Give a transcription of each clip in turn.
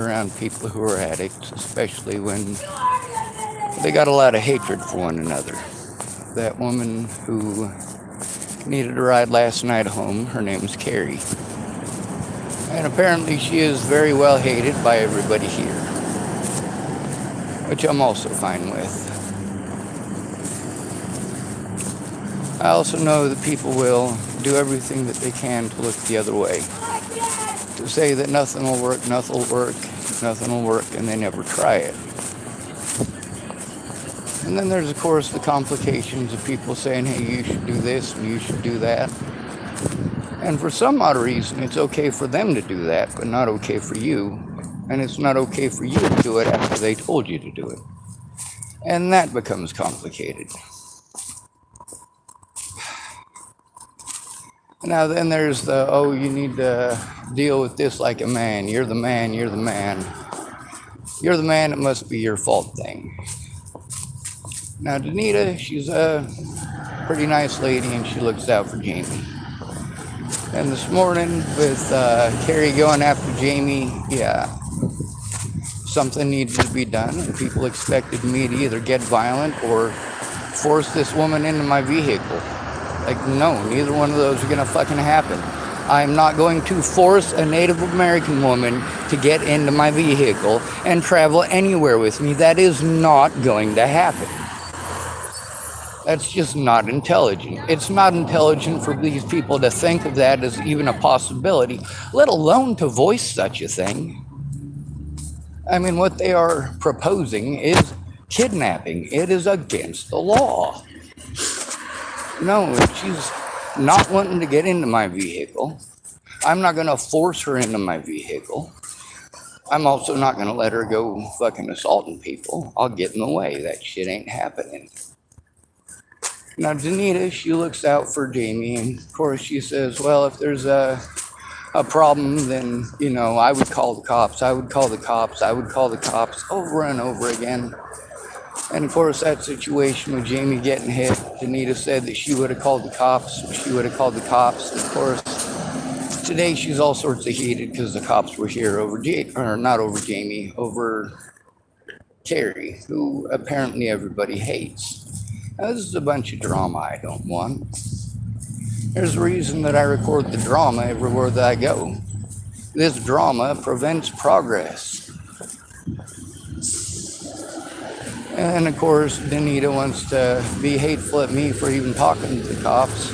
around people who are addicts, especially when they got a lot of hatred for one another. That woman who needed a ride last night home, her name's Carrie. And apparently she is very well hated by everybody here, which I'm also fine with. I also know that people will do everything that they can to look the other way, to say that nothing will work, nothing will work, and they never try it. And then there's, of course, the complications of people saying, hey, you should do this and you should do that. And for some odd reason, it's okay for them to do that, but not okay for you. And it's not okay for you to do it after they told you to do it. And that becomes complicated. Now then there's the, oh, you need to deal with this like a man. You're the man, you're the man. You're the man, it must be your fault thing. Now Dneeda, she's a pretty nice lady and she looks out for Jamie. And this morning with Carrie going after Jamie, yeah, something needed to be done. And people expected me to either get violent or force this woman into my vehicle. Like, no, neither one of those are gonna fucking happen. I'm not going to force a Native American woman to get into my vehicle and travel anywhere with me. That is not going to happen. That's just not intelligent. It's not intelligent for these people to think of that as even a possibility, let alone to voice such a thing. I mean, what they are proposing is kidnapping. It is against the law. No, if she's not wanting to get into my vehicle, I'm not going to force her into my vehicle. I'm also not going to let her go fucking assaulting people. I'll get in the way. That shit ain't happening. Now, Dneeda, she looks out for Jamie, and of course she says, well, if there's a problem, then, you know, I would call the cops, I would call the cops, I would call the cops over and over again. And of course, that situation with Jamie getting hit, Dneeda said that she would have called the cops. She would have called the cops. And of course, today she's all sorts of heated because the cops were here over not over Jamie, over Carrie, who apparently everybody hates. Now, this is a bunch of drama I don't want. There's a reason that I record the drama everywhere that I go. This drama prevents progress. And of course, Dneeda wants to be hateful at me for even talking to the cops.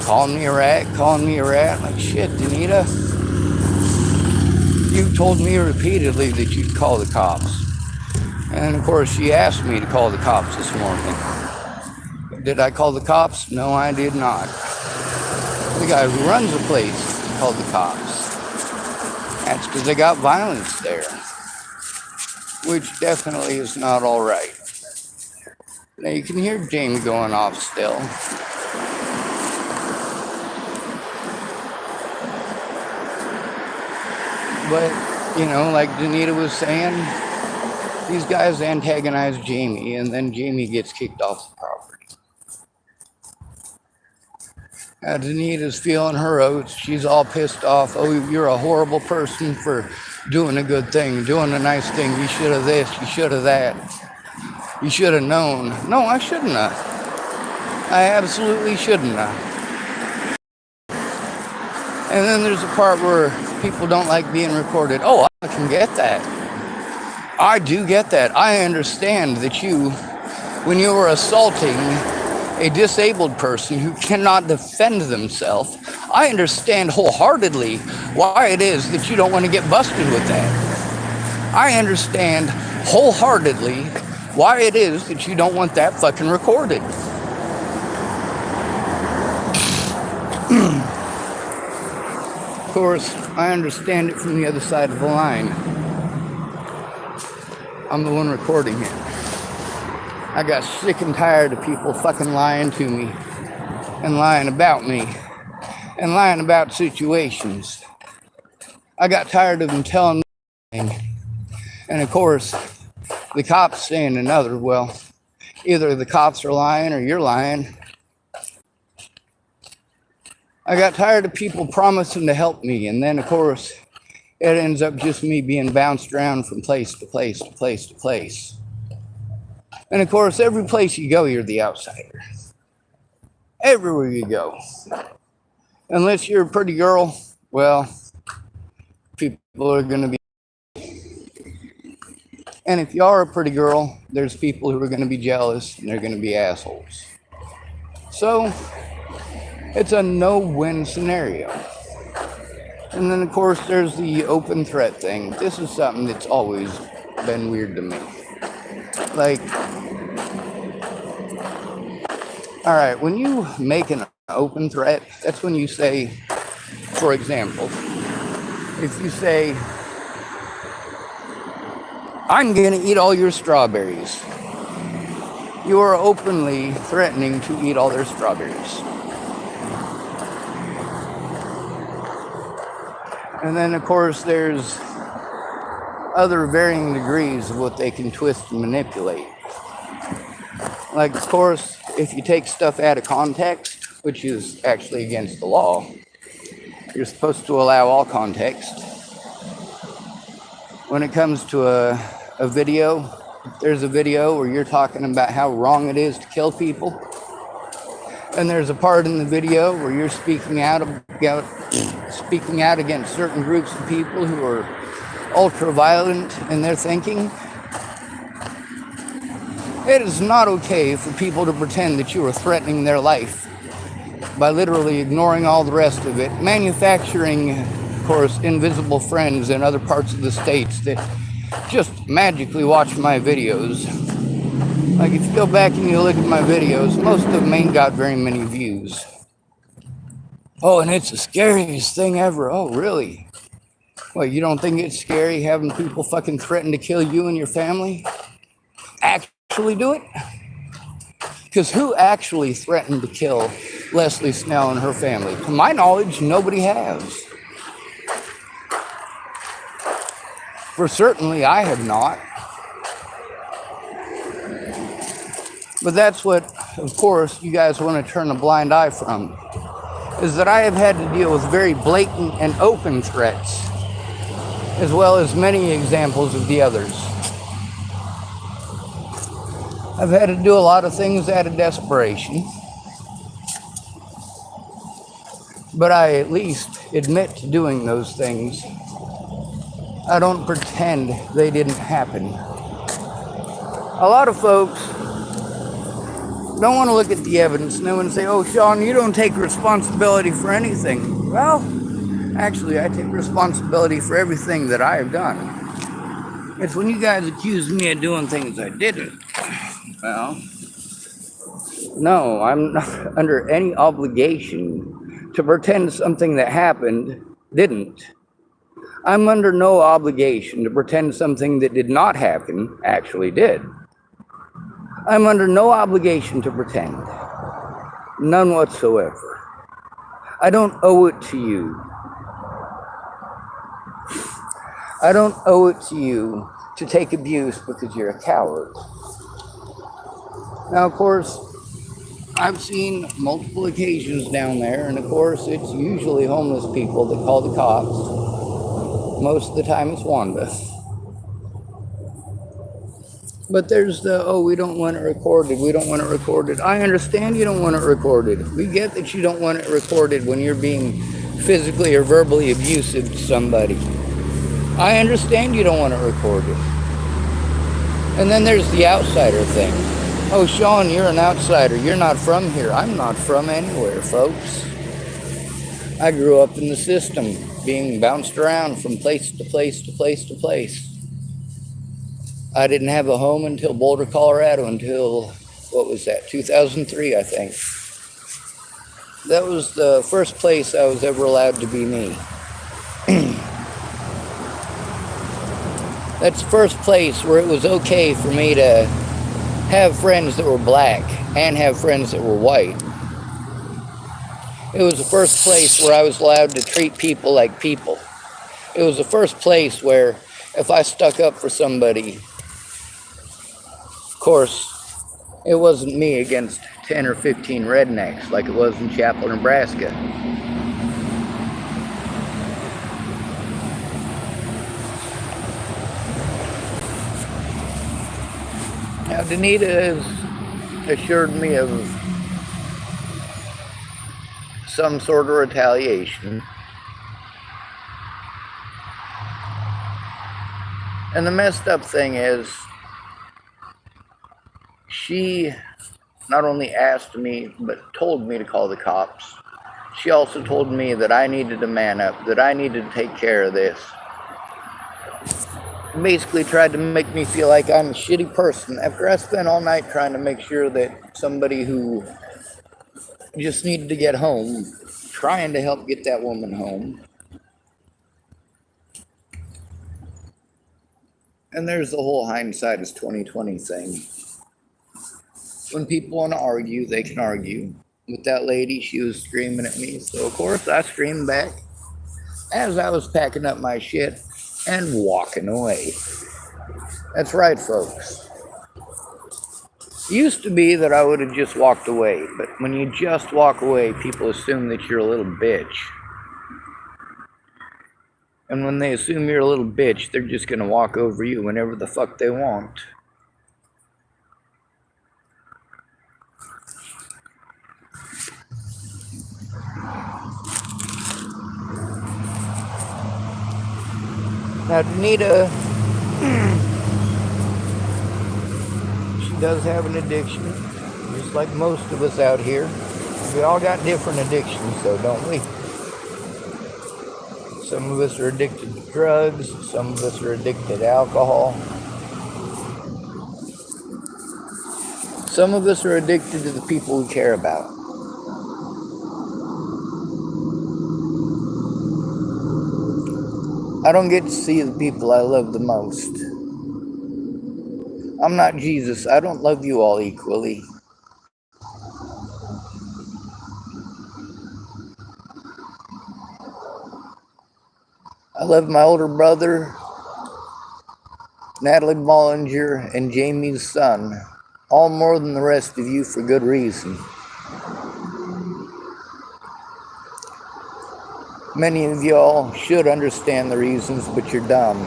Calling me a rat. Like, shit, Dneeda. You told me repeatedly that you'd call the cops. And of course, she asked me to call the cops this morning. Did I call the cops? No, I did not. The guy who runs the place called the cops. That's because they got violence there, which definitely is not all right. Now you can hear Jamie going off still. But, you know, like Dneeda was saying, these guys antagonize Jamie, and then Jamie gets kicked off the property. Now Dneeda's feeling her oats. She's all pissed off. Oh, you're a horrible person for doing a good thing, doing a nice thing. You should have this, you should have that. You should have known. No, I shouldn't have. I absolutely shouldn't have. And then there's a part where people don't like being recorded. Oh, I can get that. I do get that. I understand that you, when you were assaulting a disabled person who cannot defend themselves, I understand wholeheartedly why it is that you don't want to get busted with that. I understand wholeheartedly why it is that you don't want that fucking recorded. Of course, I understand it from the other side of the line. I'm the one recording it. I got sick and tired of people fucking lying to me and lying about me and lying about situations. I got tired of them telling me anything. And of course, the cops saying another. Well, either the cops are lying or you're lying. I got tired of people promising to help me, and then of course it ends up just me being bounced around from place to place to place to place. And of course, every place you go, you're the outsider. Everywhere you go. Unless you're a pretty girl, well, people are going to be. And if you are a pretty girl, there's people who are going to be jealous and they're going to be assholes. So, it's a no-win scenario. And then, of course, there's the open threat thing. This is something that's always been weird to me. Like, all right, when you make an open threat, that's when you say, for example, if you say, I'm going to eat all your strawberries, you are openly threatening to eat all their strawberries. And then, of course, there's other varying degrees of what they can twist and manipulate. Like, of course, if you take stuff out of context, which is actually against the law, you're supposed to allow all context. When it comes to a video, there's a video where you're talking about how wrong it is to kill people. And there's a part in the video where you're speaking out against certain groups of people who are ultra violent in their thinking. It is not okay for people to pretend that you are threatening their life by literally ignoring all the rest of it, manufacturing, of course, invisible friends in other parts of the states that just magically watch my videos. Like, if you go back and you look at my videos, most of them ain't got very many views. Oh, and it's the scariest thing ever. Oh, really? Well, you don't think it's scary having people fucking threaten to kill you and your family? Actually do it? Because who actually threatened to kill Leslie Snell and her family? To my knowledge, nobody has. For certainly, I have not. But that's what, of course, you guys want to turn a blind eye from, is that I have had to deal with very blatant and open threats, as well as many examples of the others. I've had to do a lot of things out of desperation, but I at least admit to doing those things. I don't pretend they didn't happen. A lot of folks don't want to look at the evidence and they want to say, oh, Sean, you don't take responsibility for anything. Well, actually, I take responsibility for everything that I have done. It's when you guys accuse me of doing things I didn't. Well, no, I'm not under any obligation to pretend something that happened didn't. I'm under no obligation to pretend something that did not happen actually did. I'm under no obligation to pretend. None whatsoever. I don't owe it to you. I don't owe it to you to take abuse because you're a coward. Now, of course, I've seen multiple occasions down there, and of course, it's usually homeless people that call the cops. Most of the time, it's Wanda. But there's the, oh, we don't want it recorded. We don't want it recorded. I understand you don't want it recorded. We get that you don't want it recorded when you're being physically or verbally abusive to somebody. I understand you don't want it recorded. And then there's the outsider thing. Oh, Sean, you're an outsider. You're not from here. I'm not from anywhere, folks. I grew up in the system, being bounced around from place to place to place to place. I didn't have a home until Boulder, Colorado, until, what was that, 2003, I think. That was the first place I was ever allowed to be me. That's the first place where it was okay for me to have friends that were black and have friends that were white. It was the first place where I was allowed to treat people like people. It was the first place where if I stuck up for somebody, of course, it wasn't me against 10 or 15 rednecks like it was in Chapel, Nebraska. Now, Dneeda has assured me of some sort of retaliation. And the messed up thing is, she not only asked me, but told me to call the cops. She also told me that I needed to man up, that I needed to take care of this. Basically tried to make me feel like I'm a shitty person after I spent all night trying to make sure that somebody who just needed to get home, trying to help get that woman home. And there's the whole hindsight is 2020 thing. When people want to argue, they can argue. With that lady, she was screaming at me, so of course I screamed back as I was packing up my shit and walking away. That's right, folks. It used to be that I would have just walked away, but when you just walk away, people assume that you're a little bitch. And when they assume you're a little bitch, they're just gonna walk over you whenever the fuck they want. Now, Dneeda, she does have an addiction, just like most of us out here. We all got different addictions, though, don't we? Some of us are addicted to drugs, some of us are addicted to alcohol. Some of us are addicted to the people we care about. I don't get to see the people I love the most. I'm not Jesus. I don't love you all equally. I love my older brother, Natalie Bollinger, and Jamie's son, all more than the rest of you for good reason. Many of y'all should understand the reasons, but you're dumb.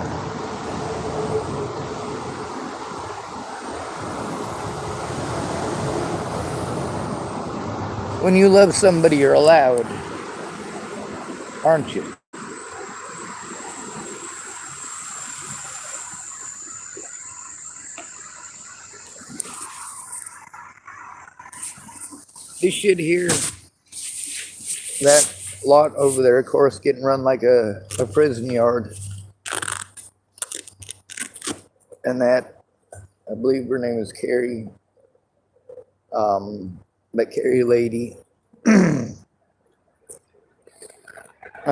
When you love somebody, you're allowed, aren't you? This shit here, that lot over there, of course, getting run like a prison yard. And that, I believe her name is Carrie, that Carrie lady. I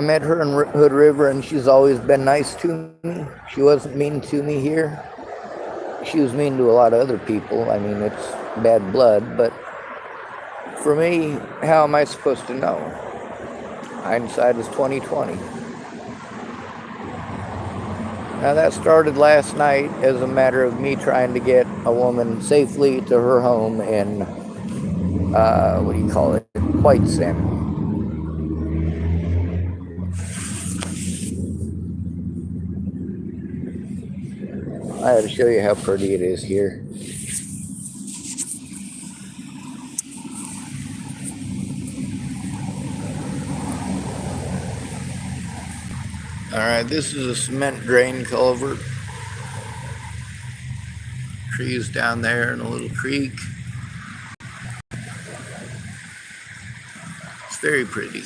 met her in Hood River, and she's always been nice to me. She wasn't mean to me here. She was mean to a lot of other people. I mean, it's bad blood, but for me, how am I supposed to know? Hindsight is 2020. Now that started last night as a matter of me trying to get a woman safely to her home in, White Sand. I had to show you how pretty it is here. Alright, this is a cement drain culvert. Trees down there and a little creek. It's very pretty.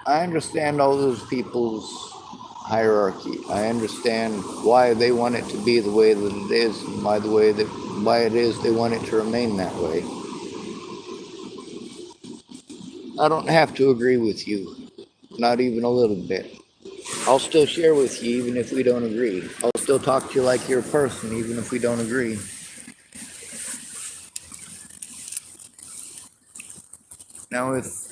I understand all those people's hierarchy. I understand why they want it to be the way that it is, and why it is they want it to remain that way. I don't have to agree with you, not even a little bit. I'll still share with you even if we don't agree. I'll still talk to you like you're a person even if we don't agree. Now if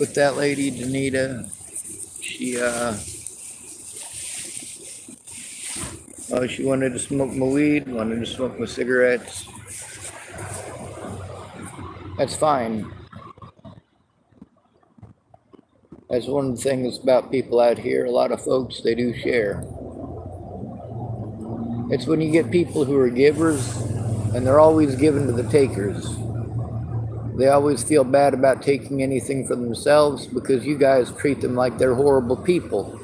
with that lady, Dneeda. She wanted to smoke my weed, wanted to smoke my cigarettes. That's fine. That's one of the things about people out here. A lot of folks, they do share. It's when you get people who are givers, and they're always giving to the takers. They always feel bad about taking anything for themselves because you guys treat them like they're horrible people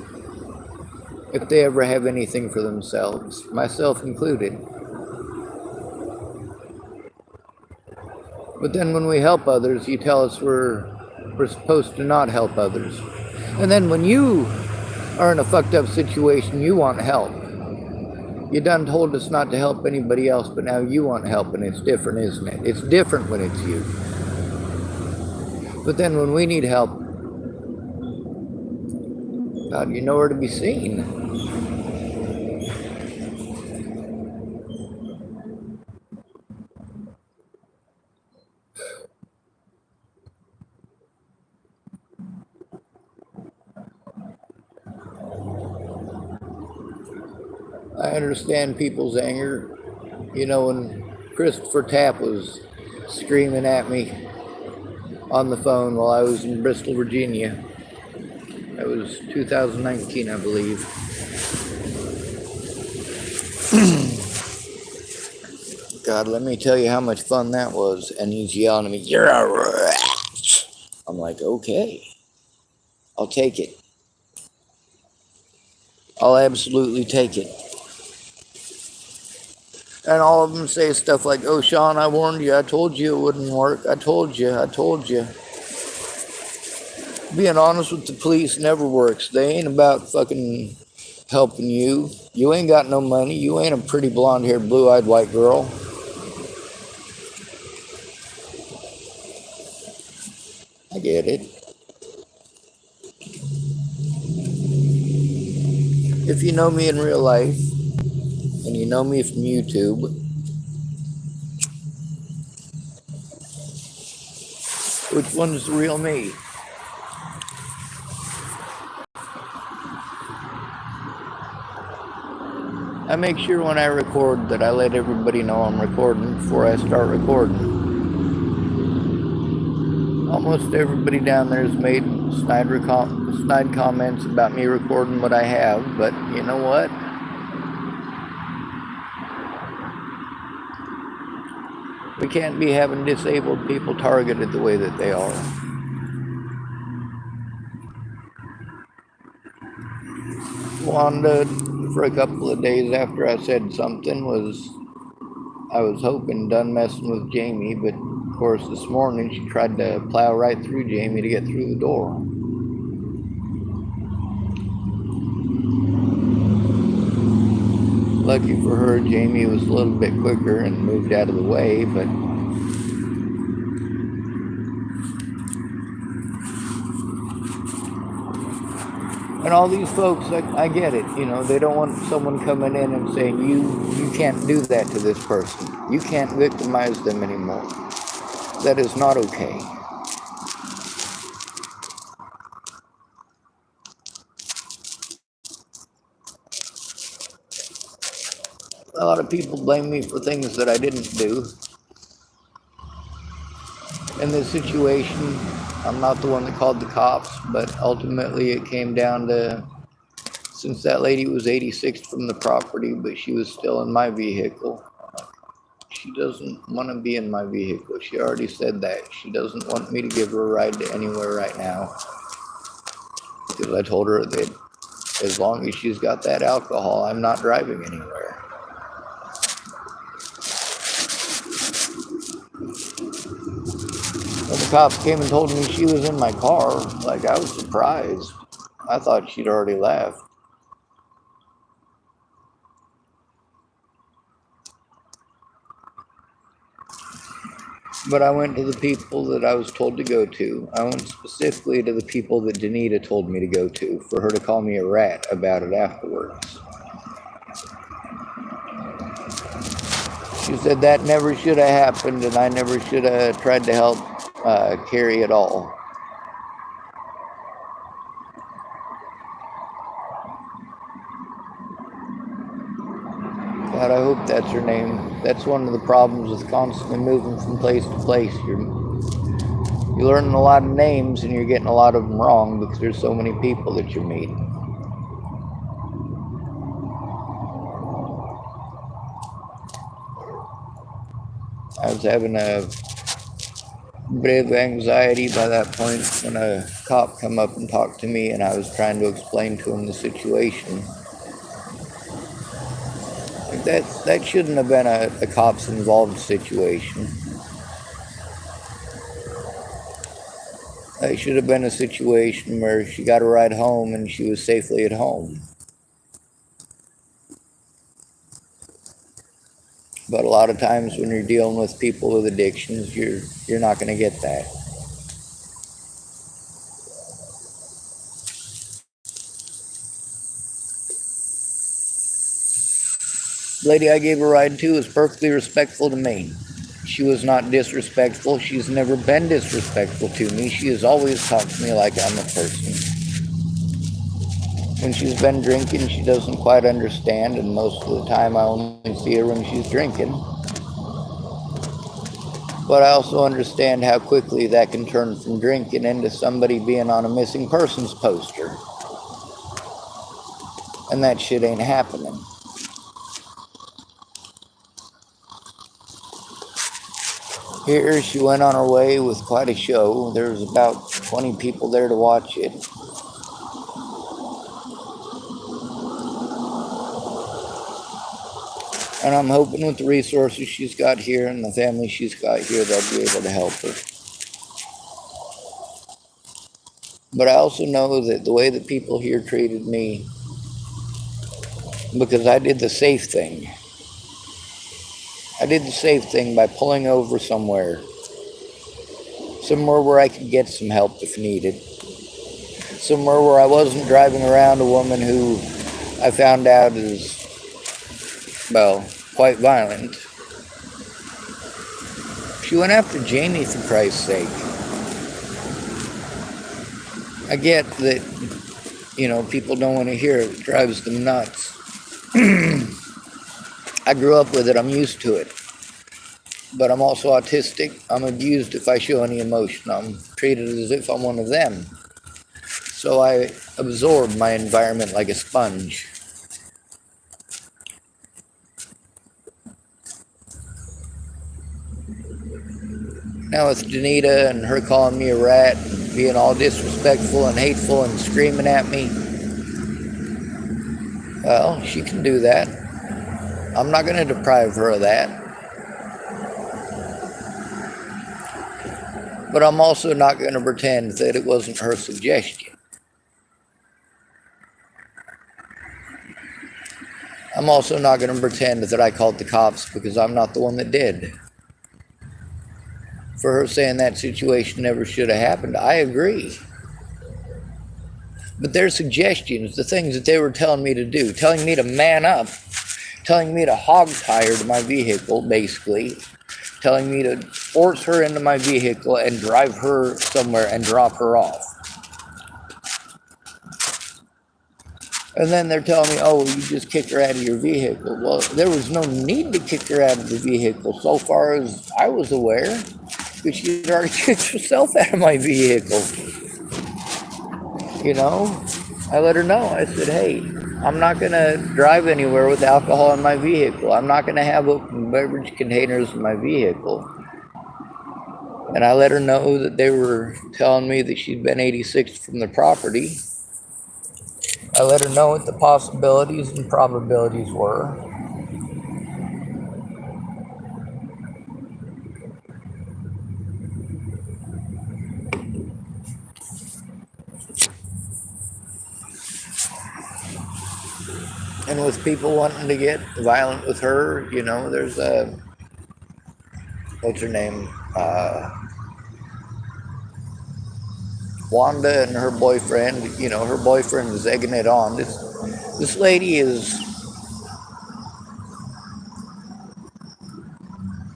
if they ever have anything for themselves, myself included. But then when we help others, you tell us we're supposed to not help others. And then when you are in a fucked up situation, you want help. You done told us not to help anybody else, but now you want help, and it's different, isn't it? It's different when it's you. But then when we need help, God, you're nowhere to be seen. I understand people's anger. You know, when Christopher Tapp was screaming at me on the phone while I was in Bristol, Virginia. That was 2019, I believe. God, let me tell you how much fun that was. And he's yelling at me, "You're a rat." I'm like, okay, I'll take it. I'll absolutely take it. And all of them say stuff like, "Oh, Sean, I warned you. I told you it wouldn't work. I told you. I told you." Being honest with the police never works. They ain't about fucking helping you. You ain't got no money. You ain't a pretty blonde-haired, blue-eyed white girl. I get it. If you know me in real life, and you know me from YouTube, which one's the real me? I make sure when I record that I let everybody know I'm recording before I start recording. Almost everybody down there has made snide comments about me recording what I have, but you know what? We can't be having disabled people targeted the way that they are. Wanda, for a couple of days after I said something, I was hoping done messing with Jamie, but of course this morning she tried to plow right through Jamie to get through the door. Lucky for her, Jamie was a little bit quicker and moved out of the way, but and all these folks, I get it, you know, they don't want someone coming in and saying, you can't do that to this person. You can't victimize them anymore. That is not okay. A lot of people blame me for things that I didn't do. In this situation, I'm not the one that called the cops, but ultimately it came down to, since that lady was 86th from the property, but she was still in my vehicle. She doesn't want to be in my vehicle. She already said that. She doesn't want me to give her a ride to anywhere right now. Because I told her that as long as she's got that alcohol, I'm not driving anywhere. When the cops came and told me she was in my car, like, I was surprised. I thought she'd already left. But I went to the people that I was told to go to. I went specifically to the people that Dneeda told me to go to for her to call me a rat about it afterwards. She said that never should have happened and I never should have tried to help Carrie at all. God, I hope that's her name. That's one of the problems with constantly moving from place to place. You're learning a lot of names and you're getting a lot of them wrong because there's so many people that you meet. I was having a bit of anxiety by that point when a cop come up and talked to me and I was trying to explain to him the situation. That shouldn't have been a cops involved situation. That should have been a situation where she got a ride home and she was safely at home. But a lot of times when you're dealing with people with addictions, you're not going to get that. The lady I gave a ride to was perfectly respectful to me. She was not disrespectful. She's never been disrespectful to me. She has always talked to me like I'm a person. When she's been drinking, she doesn't quite understand, and most of the time I only see her when she's drinking. But I also understand how quickly that can turn from drinking into somebody being on a missing persons poster. And that shit ain't happening. Here she went on her way with quite a show. There was about 20 people there to watch it. And I'm hoping with the resources she's got here and the family she's got here, they'll be able to help her. But I also know that the way that people here treated me, because I did the safe thing. I did the safe thing by pulling over somewhere where I could get some help if needed. Somewhere where I wasn't driving around a woman who I found out is, well, quite violent. She went after Jamie, for Christ's sake. I get that, people don't want to hear it. It drives them nuts. I grew up with it. I'm used to it. But I'm also autistic. I'm abused if I show any emotion. I'm treated as if I'm one of them. So I absorb my environment like a sponge. Now with Dneeda and her calling me a rat, and being all disrespectful and hateful and screaming at me, well, she can do that. I'm not going to deprive her of that. But I'm also not going to pretend that it wasn't her suggestion. I'm also not going to pretend that I called the cops because I'm not the one that did. For her saying that situation never should have happened, I agree. But their suggestions, the things that they were telling me to do, telling me to man up, telling me to hog tie her to my vehicle, basically, telling me to force her into my vehicle and drive her somewhere and drop her off. And then they're telling me, oh, you just kicked her out of your vehicle. Well, there was no need to kick her out of the vehicle so far as I was aware, because she had already kicked herself out of my vehicle. I let her know. I said, hey, I'm not going to drive anywhere with alcohol in my vehicle. I'm not going to have open beverage containers in my vehicle. And I let her know that they were telling me that she'd been 86th from the property. I let her know what the possibilities and probabilities were. And with people wanting to get violent with her, there's what's her name? Wanda and her boyfriend. Her boyfriend is egging it on. This lady is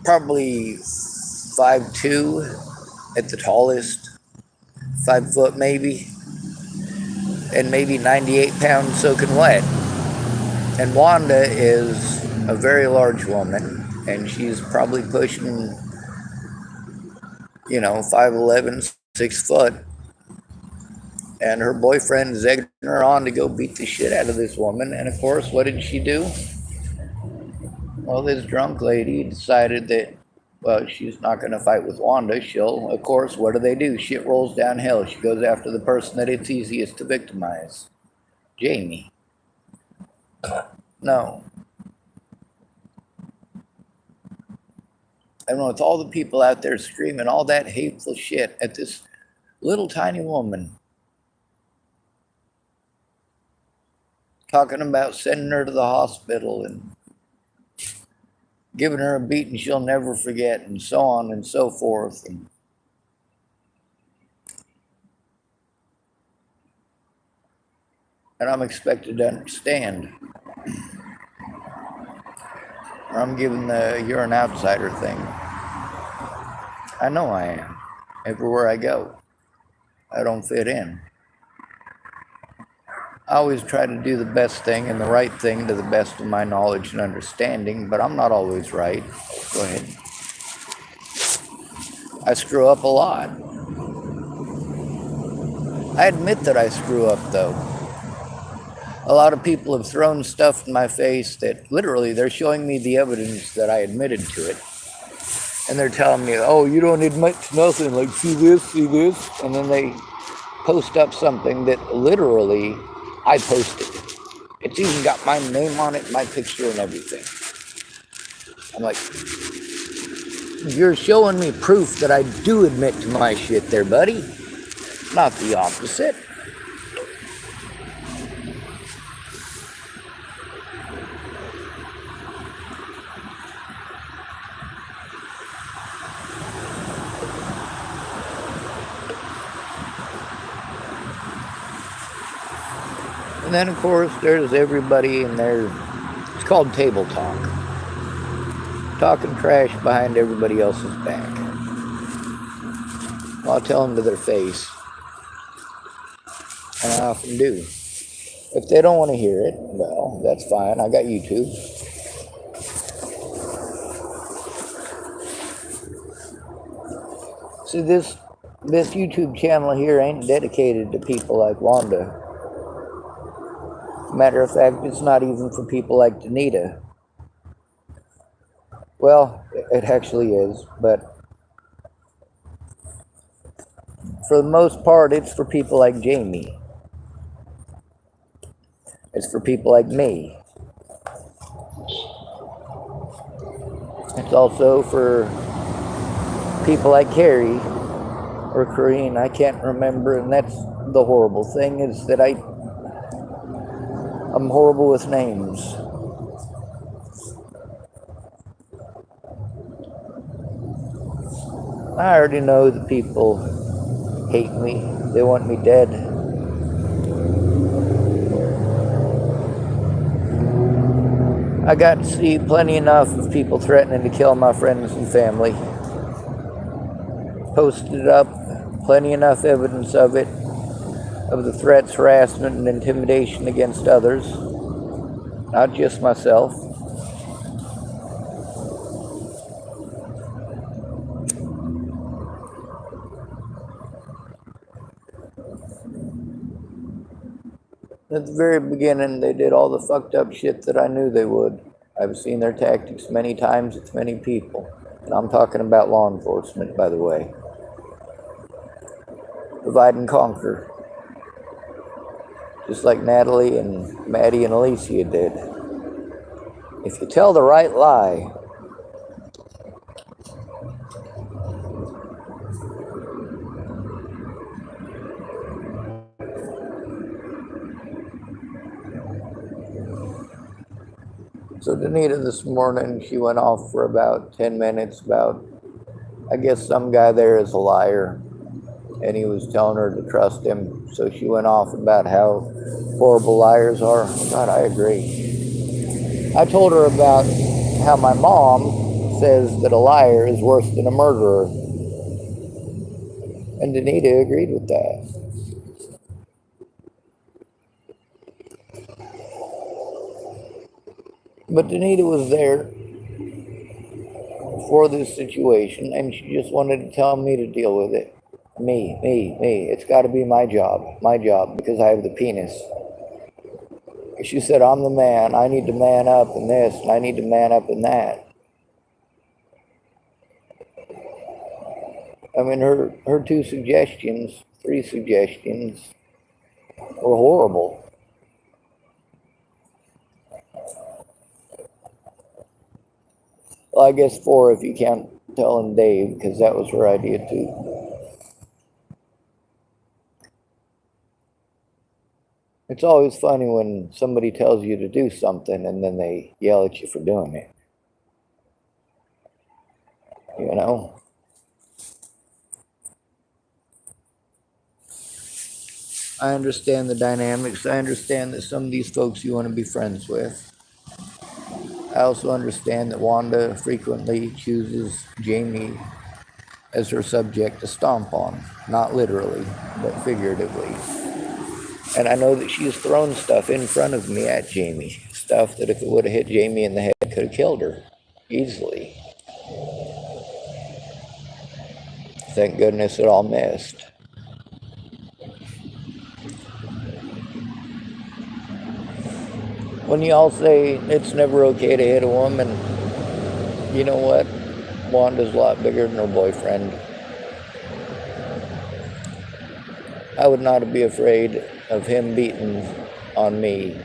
probably 5'2" at the tallest, 5 foot maybe, and maybe 98 pounds soaking wet. And Wanda is a very large woman, and she's probably pushing, 5'11", 6 foot, and her boyfriend is egging her on to go beat the shit out of this woman. And of course, what did she do? Well, this drunk lady decided that, well, she's not going to fight with Wanda. She'll, of course, what do? Shit rolls downhill. She goes after the person that it's easiest to victimize. Jamie. No. And with all the people out there screaming all that hateful shit at this little tiny woman, talking about sending her to the hospital and giving her a beating she'll never forget, and so on and so forth. And I'm expected to understand. Or I'm giving the you're an outsider thing. I know I am. Everywhere I go, I don't fit in. I always try to do the best thing and the right thing to the best of my knowledge and understanding, but I'm not always right. Go ahead. I screw up a lot. I admit that I screw up, though. A lot of people have thrown stuff in my face that literally they're showing me the evidence that I admitted to it. And they're telling me, oh, you don't admit to nothing, like see this. And then they post up something that literally I posted. It's even got my name on it, my picture and everything. I'm like, you're showing me proof that I do admit to my shit there, buddy. Not the opposite. And then, of course, there's everybody in there. It's called table talk. Talking trash behind everybody else's back. Well, I'll tell them to their face. And I often do. If they don't want to hear it, well, that's fine. I got YouTube. See, this YouTube channel here ain't dedicated to people like Wanda. Matter of fact, it's not even for people like Dneeda. Well, it actually is, but for the most part, it's for people like Jamie. It's for people like me. It's also for people like Carrie or Carrie, I can't remember, and that's the horrible thing, is that I'm horrible with names. I already know that people hate me. They want me dead. I got to see plenty enough of people threatening to kill my friends and family. Posted up plenty enough evidence of it, of the threats, harassment, and intimidation against others, not just myself. At the very beginning, they did all the fucked up shit that I knew they would. I've seen their tactics many times with many people. And I'm talking about law enforcement, by the way. Divide and conquer. Just like Natalie and Maddie and Alicia did. If you tell the right lie, so Dneeda this morning, she went off for about 10 minutes about, I guess some guy there is a liar, and he was telling her to trust him. So she went off about how horrible liars are. God, I agree. I told her about how my mom says that a liar is worse than a murderer. And Dneeda agreed with that. But Dneeda was there for this situation, and she just wanted to tell me to deal with it. Me. It's got to be my job, because I have the penis. She said, I'm the man. I need to man up in this, and I need to man up in that. I mean, her three suggestions were horrible. Well, I guess four if you can't tell him Dave, because that was her idea too. It's always funny when somebody tells you to do something and then they yell at you for doing it. You know? I understand the dynamics. I understand that some of these folks you want to be friends with. I also understand that Wanda frequently chooses Jamie as her subject to stomp on. Not literally, but figuratively. And I know that she's thrown stuff in front of me at Jamie. Stuff that if it would have hit Jamie in the head, could have killed her. Easily. Thank goodness it all missed. When y'all say it's never okay to hit a woman, you know what? Wanda's a lot bigger than her boyfriend. I would not be afraid of him beating on me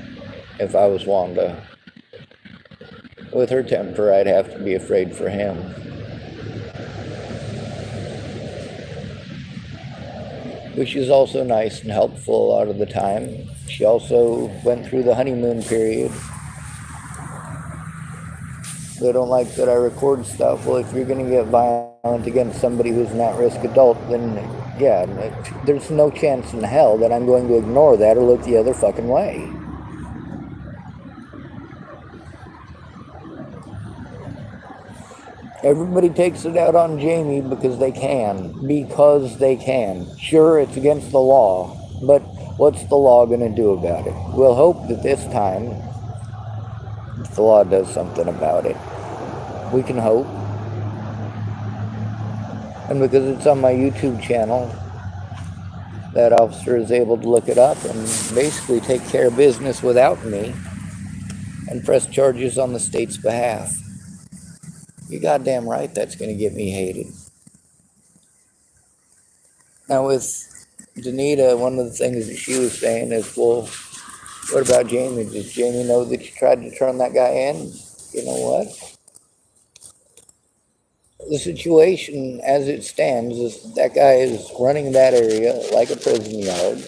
if I was Wanda. With her temper, I'd have to be afraid for him. But she's also nice and helpful a lot of the time. She also went through the honeymoon period. They don't like that I record stuff. Well, if you're going to get violent against somebody who's an at-risk adult, then yeah, there's no chance in hell that I'm going to ignore that or look the other fucking way. Everybody takes it out on Jamie because they can. Because they can. Sure, it's against the law, but what's the law going to do about it? We'll hope that this time the law does something about it. We can hope. And because it's on my YouTube channel, that officer is able to look it up and basically take care of business without me and press charges on the state's behalf. You're goddamn right that's going to get me hated. Now with Dneeda, one of the things that she was saying is, well, what about Jamie? Does Jamie know that you tried to turn that guy in? You know what? The situation as it stands is that guy is running that area like a prison yard.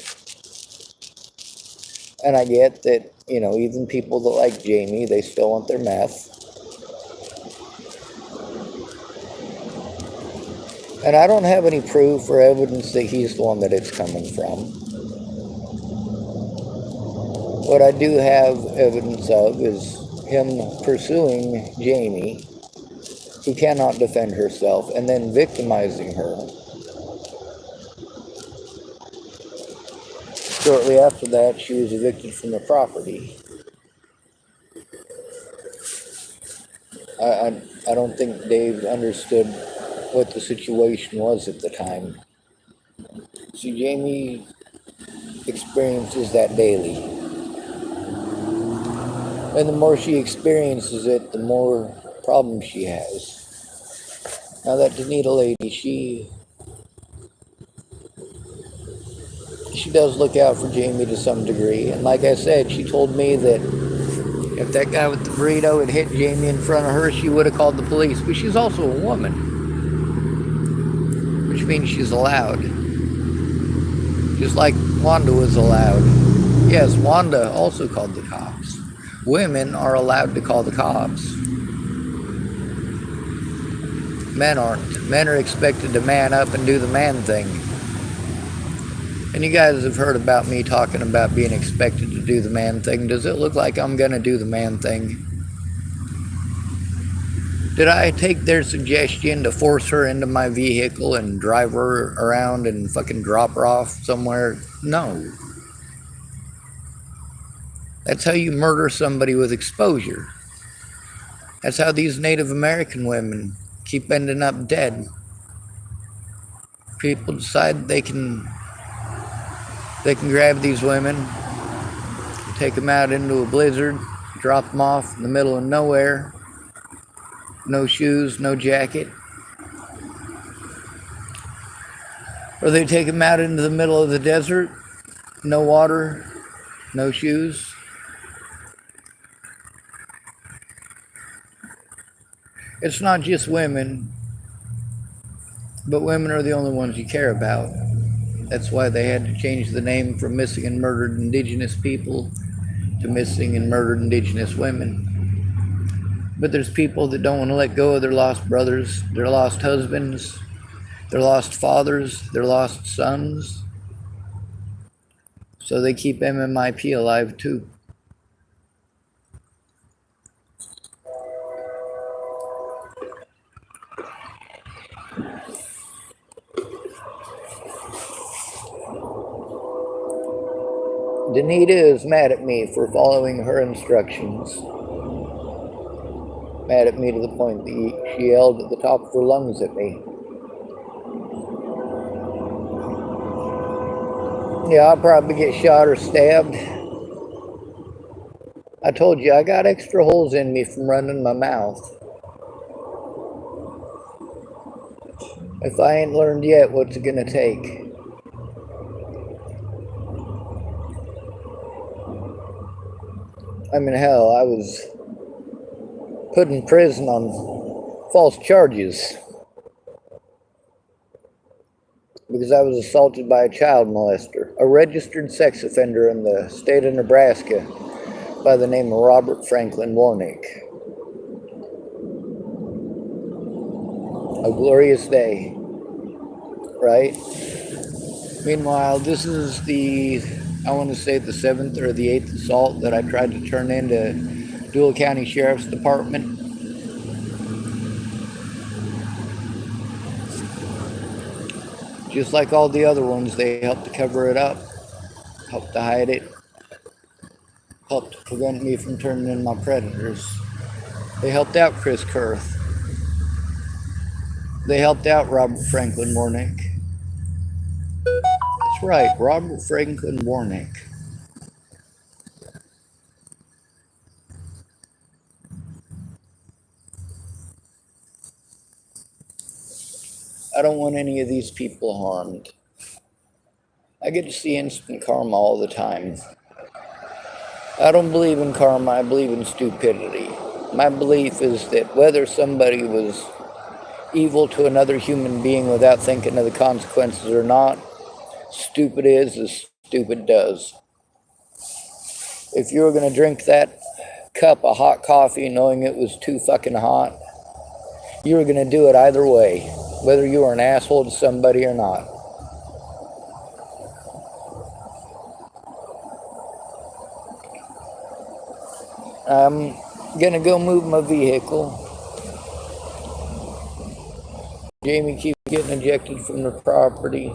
And I get that, you know, even people that like Jamie, they still want their meth. And I don't have any proof or evidence that he's the one that it's coming from. What I do have evidence of is him pursuing Jamie, who cannot defend herself, and then victimizing her. Shortly after that, she was evicted from the property. I don't think Dave understood what the situation was at the time. See, Jamie experiences that daily. And the more she experiences it, the more problems she has. Now that Dneeda lady, she does look out for Jamie to some degree. And like I said, she told me that if that guy with the burrito had hit Jamie in front of her, she would have called the police. But she's also a woman, which means she's allowed. Just like Wanda was allowed. Yes, Wanda also called the cops. Women are allowed to call the cops. Men aren't. Men are expected to man up and do the man thing. And you guys have heard about me talking about being expected to do the man thing. Does it look like I'm going to do the man thing? Did I take their suggestion to force her into my vehicle and drive her around and fucking drop her off somewhere? No. That's how you murder somebody with exposure. That's how these Native American women keep ending up dead. People decide they can grab these women, take them out into a blizzard, drop them off in the middle of nowhere, no shoes, no jacket. Or they take them out into the middle of the desert, no water, no shoes. It's not just women, but women are the only ones you care about. That's why they had to change the name from Missing and Murdered Indigenous People to Missing and Murdered Indigenous Women. But there's people that don't want to let go of their lost brothers, their lost husbands, their lost fathers, their lost sons. So they keep MMIP alive too. Dneeda is mad at me for following her instructions. Mad at me to the point that she yelled at the top of her lungs at me. Yeah, I'll probably get shot or stabbed. I told you I got extra holes in me from running my mouth. If I ain't learned yet, what's it gonna take? I mean, hell, I was put in prison on false charges because I was assaulted by a child molester, a registered sex offender in the state of Nebraska by the name of Robert Franklin Warnick. A glorious day, right? Meanwhile, this is I want to say the 7th or the 8th assault that I tried to turn into Dual County Sheriff's Department. Just like all the other ones, they helped to cover it up, helped to hide it, helped to prevent me from turning in my predators. They helped out Chris Kurth. They helped out Robert Franklin Warnick. That's right, Robert Franklin Warnick. I don't want any of these people harmed. I get to see instant karma all the time. I don't believe in karma, I believe in stupidity. My belief is that whether somebody was evil to another human being without thinking of the consequences or not, stupid is as stupid does. If you were going to drink that cup of hot coffee knowing it was too fucking hot, you were going to do it either way, whether you were an asshole to somebody or not. I'm going to go move my vehicle. Jamie keeps getting ejected from the property.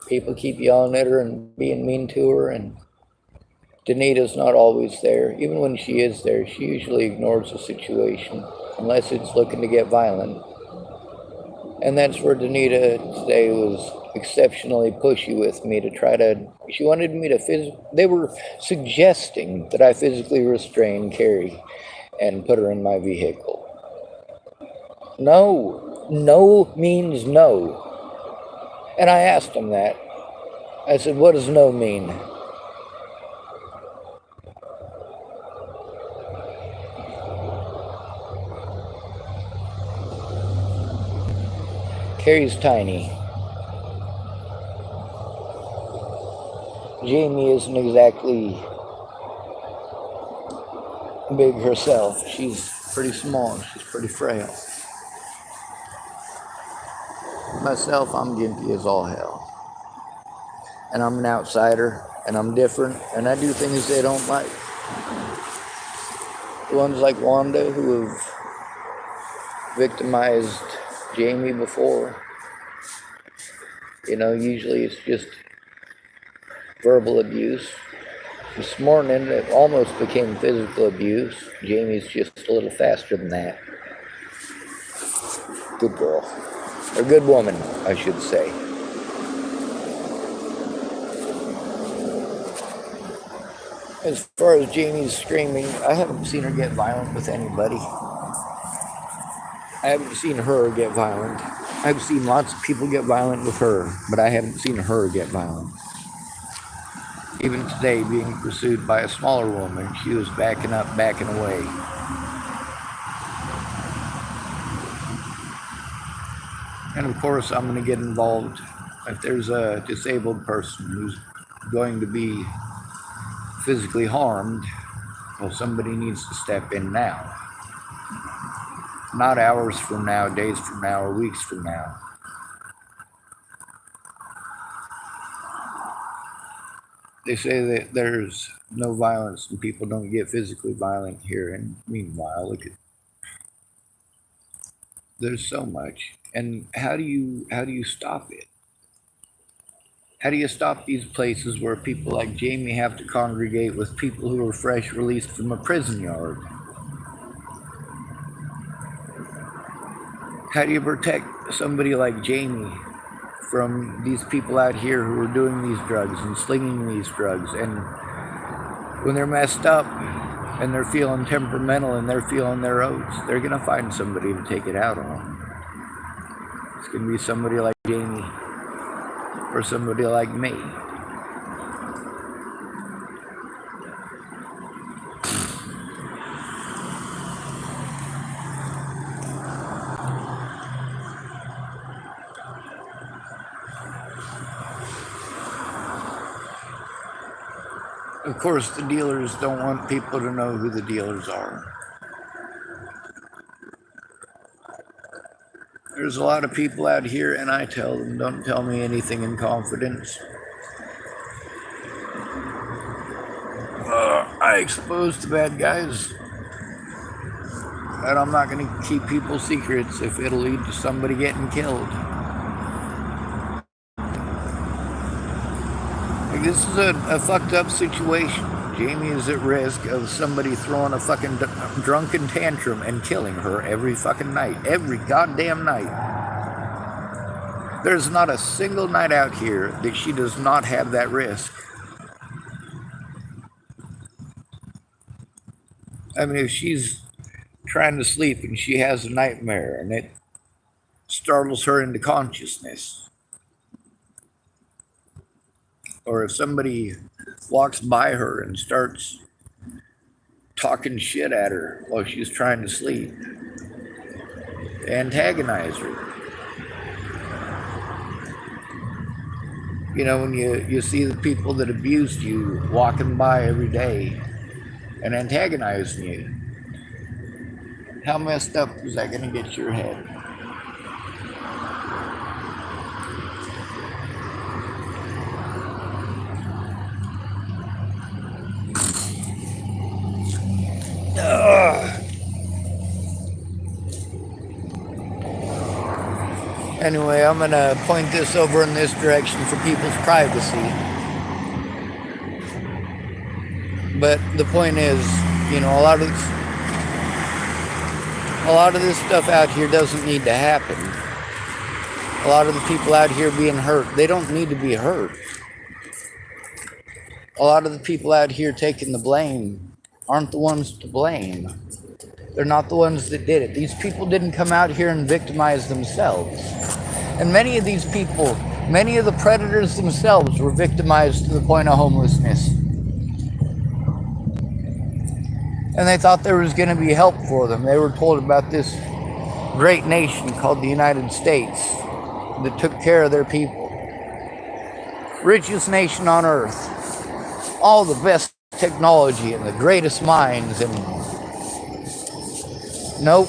People keep yelling at her and being mean to her, and Dneeda's not always there. Even when she is there, she usually ignores the situation, unless it's looking to get violent. And that's where Dneeda today was exceptionally pushy with me to try to, she wanted me to, they were suggesting that I physically restrain Carrie and put her in my vehicle. No means no. And I asked him that. I said, what does no mean? Carrie's tiny. Jamie isn't exactly big herself. She's pretty small. She's pretty frail. Myself, I'm gimpy as all hell. And I'm an outsider, and I'm different, and I do things they don't like. The ones like Wanda, who have victimized Jamie before, usually it's just verbal abuse. This morning, it almost became physical abuse. Jamie's just a little faster than that. Good girl. Or good woman, I should say. As far as Jamie's screaming, I haven't seen her get violent with anybody. I haven't seen her get violent. I've seen lots of people get violent with her, but I haven't seen her get violent. Even today, being pursued by a smaller woman, she was backing up, backing away. And of course, I'm going to get involved if there's a disabled person who's going to be physically harmed. Well, somebody needs to step in now. Not hours from now, days from now, or weeks from now. They say that there's no violence and people don't get physically violent here. And meanwhile, look at, there's so much. And how do you stop it? How do you stop these places where people like Jamie have to congregate with people who are fresh released from a prison yard? How do you protect somebody like Jamie from these people out here who are doing these drugs and slinging these drugs? And when they're messed up and they're feeling temperamental and they're feeling their oats, they're going to find somebody to take it out on. It's going to be somebody like Jamie or somebody like me. Of course, the dealers don't want people to know who the dealers are. There's a lot of people out here, and I tell them, don't tell me anything in confidence. I expose the bad guys, and I'm not going to keep people's secrets if it'll lead to somebody getting killed. Like, this is a fucked up situation. Jamie is at risk of somebody throwing a fucking drunken tantrum and killing her every fucking night. Every goddamn night. There's not a single night out here that she does not have that risk. I mean, if she's trying to sleep and she has a nightmare and it startles her into consciousness, or if somebody walks by her and starts talking shit at her while she's trying to sleep, antagonize her. You know, when you see the people that abused you walking by every day and antagonizing you, how messed up is that going to get your head? Anyway, I'm going to point this over in this direction for people's privacy. But the point is, you know, a lot of this stuff out here doesn't need to happen. A lot of the people out here being hurt, they don't need to be hurt. A lot of the people out here taking the blame aren't the ones to blame. They're not the ones that did it. These people didn't come out here and victimize themselves. And many of these people, many of the predators themselves were victimized to the point of homelessness. And they thought there was going to be help for them. They were told about this great nation called the United States that took care of their people. Richest nation on earth. All the best technology and the greatest minds, and nope.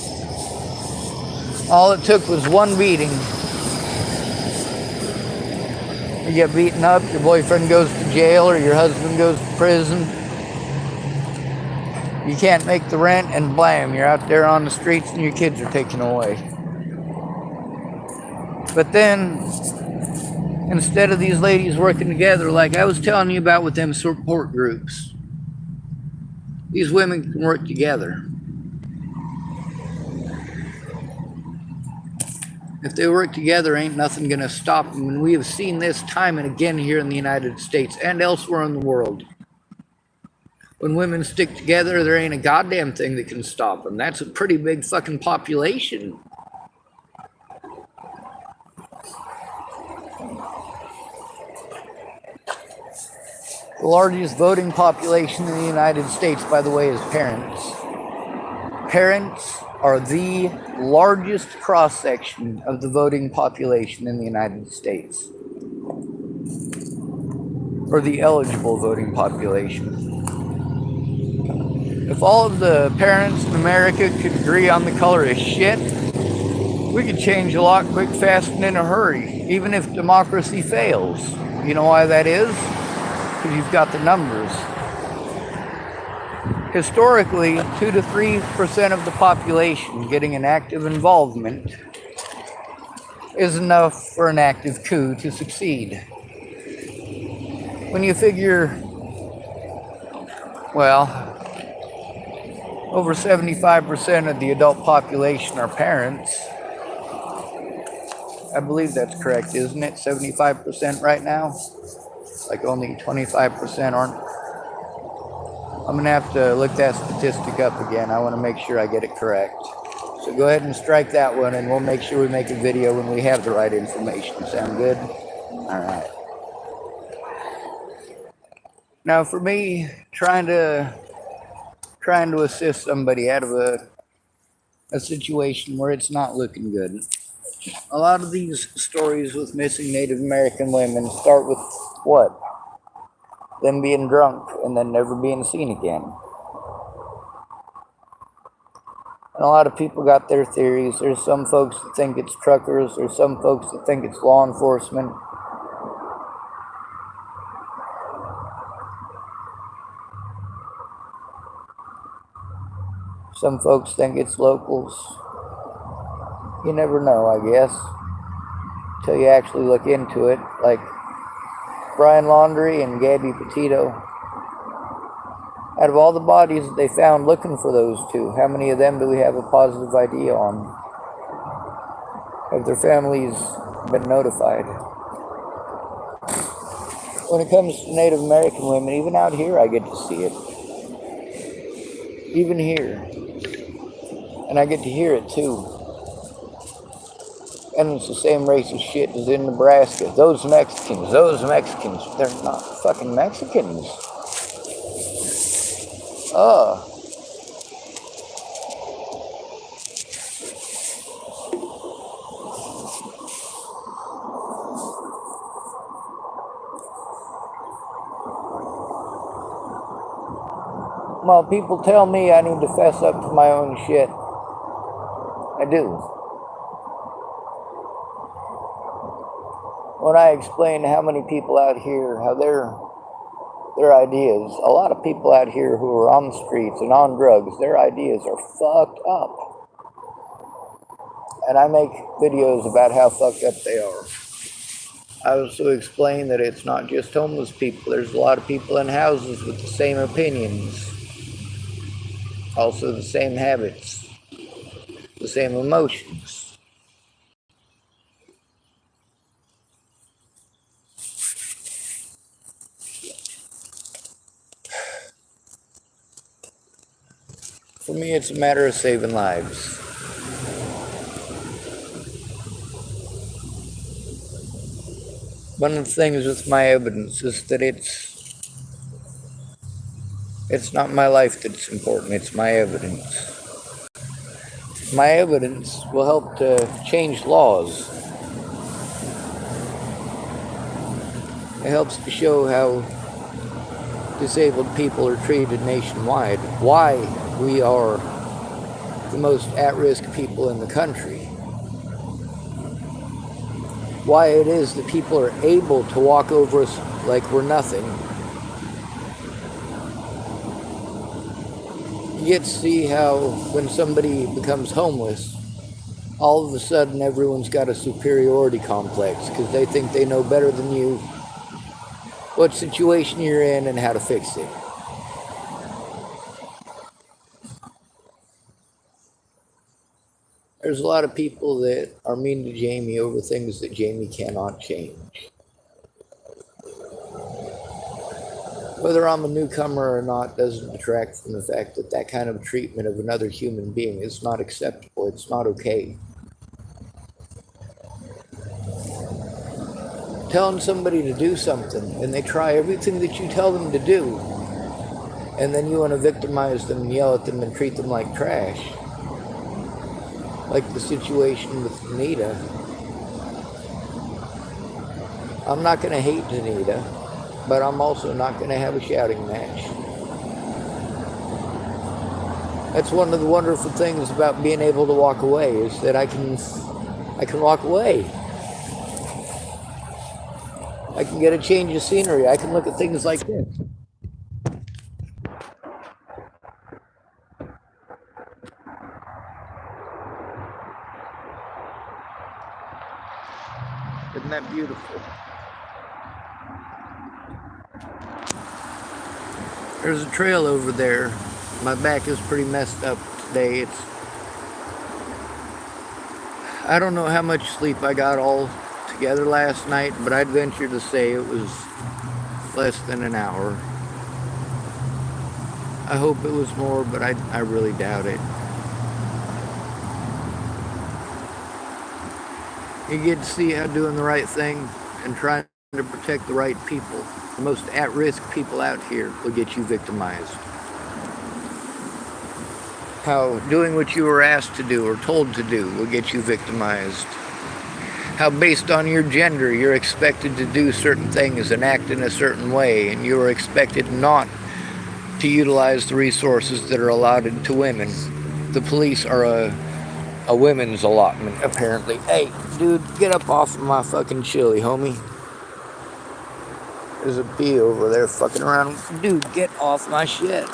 All it took was one beating. You get beaten up, your boyfriend goes to jail or your husband goes to prison. You can't make the rent, and blam, you're out there on the streets and your kids are taken away. But then, instead of these ladies working together, like I was telling you about with them support groups, These women can work together. If they work together, ain't nothing going to stop them. And we have seen this time and again here in the United States and elsewhere in the world. When women stick together, there ain't a goddamn thing that can stop them. That's a pretty big fucking population. The largest voting population in the United States, by the way, is parents. Parents are the largest cross-section of the voting population in the United States, or the eligible voting population. If all of the parents in America could agree on the color of shit, we could change a lot quick, fast, and in a hurry, even if democracy fails. You know why that is? Because you've got the numbers. Historically, 2 to 3% of the population getting an active involvement is enough for an active coup to succeed. When you figure, well, over 75% of the adult population are parents. I believe that's correct, isn't it? 75% right now? Like only 25% aren't. I'm going to have to look that statistic up again. I want to make sure I get it correct. So go ahead and strike that one, and we'll make sure we make a video when we have the right information. Sound good? All right. Now for me, trying to assist somebody out of a situation where it's not looking good. A lot of these stories with missing Native American women start with what? Them being drunk and then never being seen again. And a lot of people got their theories. There's some folks that think it's truckers. There's some folks that think it's law enforcement. Some folks think it's locals. You never know, I guess, until you actually look into it. Like Brian Laundrie and Gabby Petito. Out of all the bodies that they found looking for those two, how many of them do we have a positive idea on? Have their families been notified? When it comes to Native American women, even out here I get to see it. Even here. And I get to hear it too. And it's the same racist shit as in Nebraska. Those Mexicans, they're not fucking Mexicans. Well, people tell me I need to fess up to my own shit. I do. When I explain how many people out here, how their ideas, a lot of people out here who are on the streets and on drugs, their ideas are fucked up. And I make videos about how fucked up they are. I also explain that it's not just homeless people. There's a lot of people in houses with the same opinions. Also the same habits. The same emotions. For me, it's a matter of saving lives. One of the things with my evidence is that it's not my life that's important, it's my evidence. My evidence will help to change laws. It helps to show how disabled people are treated nationwide, why we are the most at-risk people in the country, why it is that people are able to walk over us like we're nothing. You get to see how when somebody becomes homeless, all of a sudden everyone's got a superiority complex because they think they know better than you what situation you're in and how to fix it. There's a lot of people that are mean to Jamie over things that Jamie cannot change. Whether I'm a newcomer or not doesn't detract from the fact that that kind of treatment of another human being is not acceptable. It's not okay. Telling somebody to do something and they try everything that you tell them to do, and then you want to victimize them and yell at them and treat them like trash. Like the situation with Dneeda. I'm not going to hate Dneeda, but I'm also not going to have a shouting match. That's one of the wonderful things about being able to walk away, is that I can walk away. I can get a change of scenery. I can look at things like this. Isn't that beautiful? There's a trail over there. My back is pretty messed up today. I don't know how much sleep I got all together last night, but I'd venture to say it was less than an hour. I hope it was more, but I really doubt it. You get to see how doing the right thing and trying to protect the right people, the most at-risk people out here, will get you victimized. How doing what you were asked to do or told to do will get you victimized. How based on your gender you're expected to do certain things and act in a certain way, and you are expected not to utilize the resources that are allotted to women. The police are a women's allotment, apparently. Hey, dude, get up off of my fucking chili, homie. There's a bee over there fucking around. Dude, get off my shit.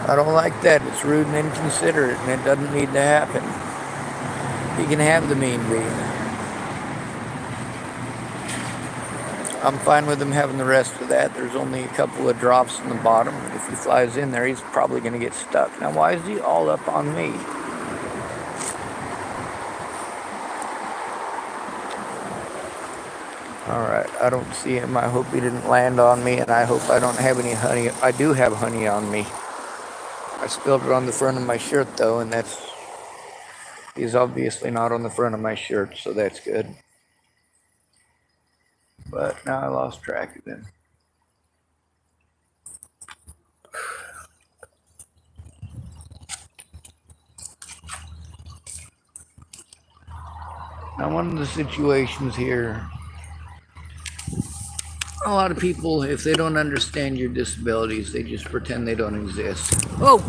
I don't like that. It's rude and inconsiderate, and it doesn't need to happen. You can have the mean bean. I'm fine with him having the rest of that. There's only a couple of drops in the bottom. If he flies in there, he's probably going to get stuck. Now, why is he all up on me? Alright, I don't see him. I hope he didn't land on me, and I hope I don't have any honey. I do have honey on me. I spilled it on the front of my shirt, though, and he's obviously not on the front of my shirt, so that's good. But now I lost track of him. Now, one of the situations here, a lot of people, if they don't understand your disabilities, they just pretend they don't exist. Oh!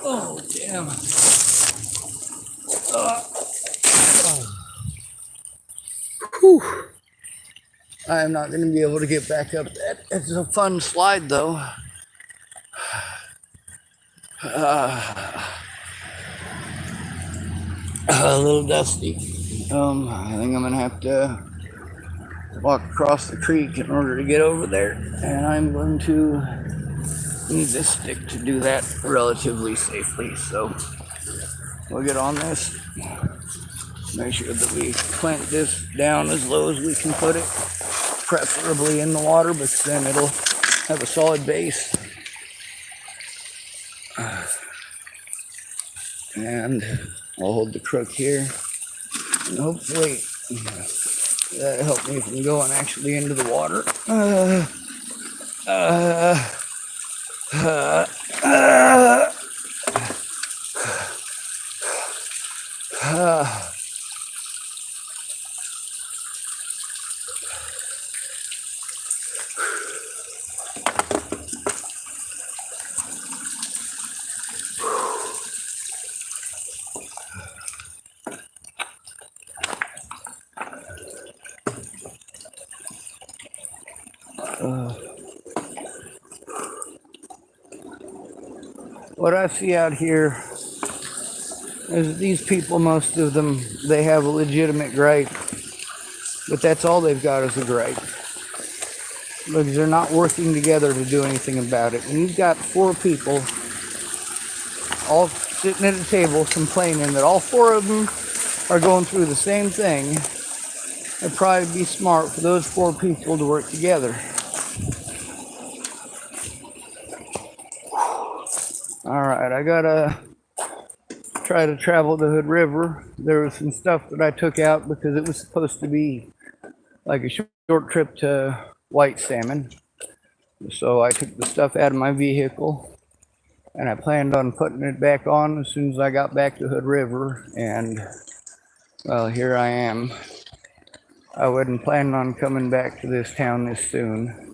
Oh, damn. Whew. I am not going to be able to get back up that. It's a fun slide, though. A little dusty. I think I'm gonna have to walk across the creek in order to get over there, and I'm going to need this stick to do that relatively safely. So we'll get on this, make sure that we plant this down as low as we can put it, preferably in the water, because then it'll have a solid base. And I'll hold the crook here, and hopefully that'll help me from going actually into the water. What I see out here is these people, most of them, they have a legitimate gripe, but that's all they've got is a gripe. Because they're not working together to do anything about it. And you've got 4 people all sitting at a table complaining that all 4 of them are going through the same thing. It'd probably be smart for those 4 people to work together. Alright, I gotta try to travel the Hood River. There was some stuff that I took out because it was supposed to be like a short trip to white salmon. So I took the stuff out of my vehicle, and I planned on putting it back on as soon as I got back to Hood River. And well, here I am. I wasn't planning on coming back to this town this soon.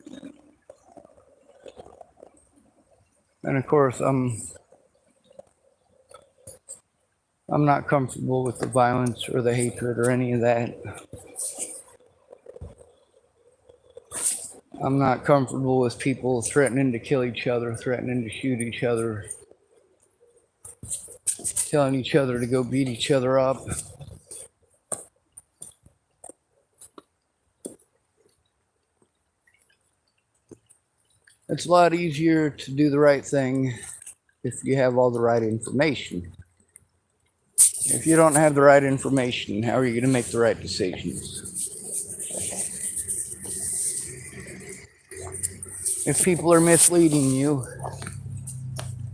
And of course, I'm not comfortable with the violence or the hatred or any of that. I'm not comfortable with people threatening to kill each other, threatening to shoot each other, telling each other to go beat each other up. It's a lot easier to do the right thing if you have all the right information. If you don't have the right information, how are you going to make the right decisions? If people are misleading you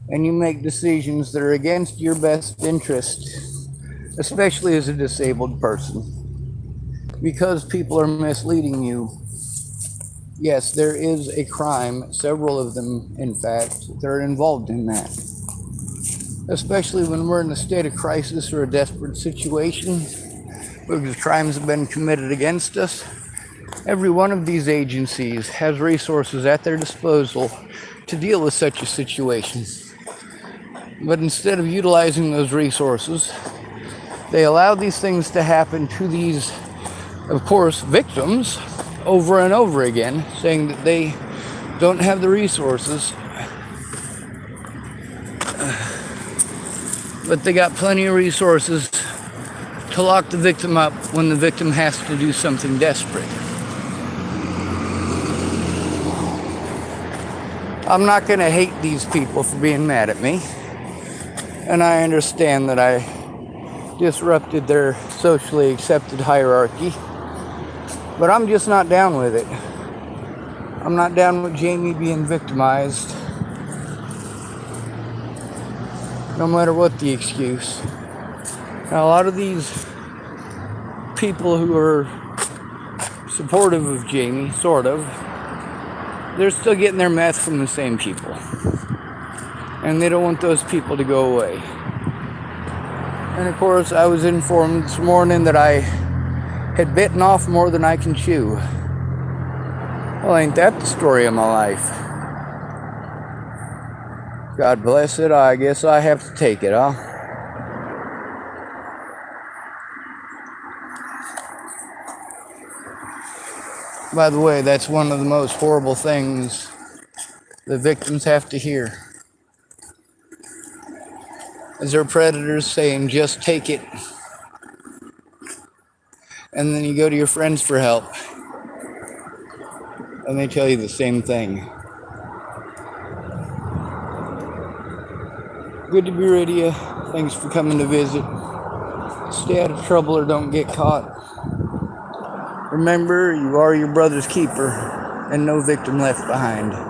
and you make decisions that are against your best interest, especially as a disabled person, because people are misleading you, yes, there is a crime, several of them, in fact, that are involved in that. Especially when we're in a state of crisis or a desperate situation, because crimes have been committed against us. Every one of these agencies has resources at their disposal to deal with such a situation. But instead of utilizing those resources, they allow these things to happen to these, of course, victims over and over again, saying that they don't have the resources, but they got plenty of resources to lock the victim up when the victim has to do something desperate. I'm not going to hate these people for being mad at me, and I understand that I disrupted their socially accepted hierarchy, but I'm just not down with it. I'm not down with Jamie being victimized, no matter what the excuse. Now, a lot of these people who are supportive of Jamie, sort of, they're still getting their meth from the same people. And they don't want those people to go away. And of course, I was informed this morning that I had bitten off more than I can chew. Well, ain't that the story of my life? God bless it, I guess I have to take it, huh? By the way, that's one of the most horrible things the victims have to hear. Is there predators saying, just take it? And then you go to your friends for help, and they tell you the same thing. Good to be with you. Thanks for coming to visit. Stay out of trouble or don't get caught. Remember, you are your brother's keeper, and no victim left behind.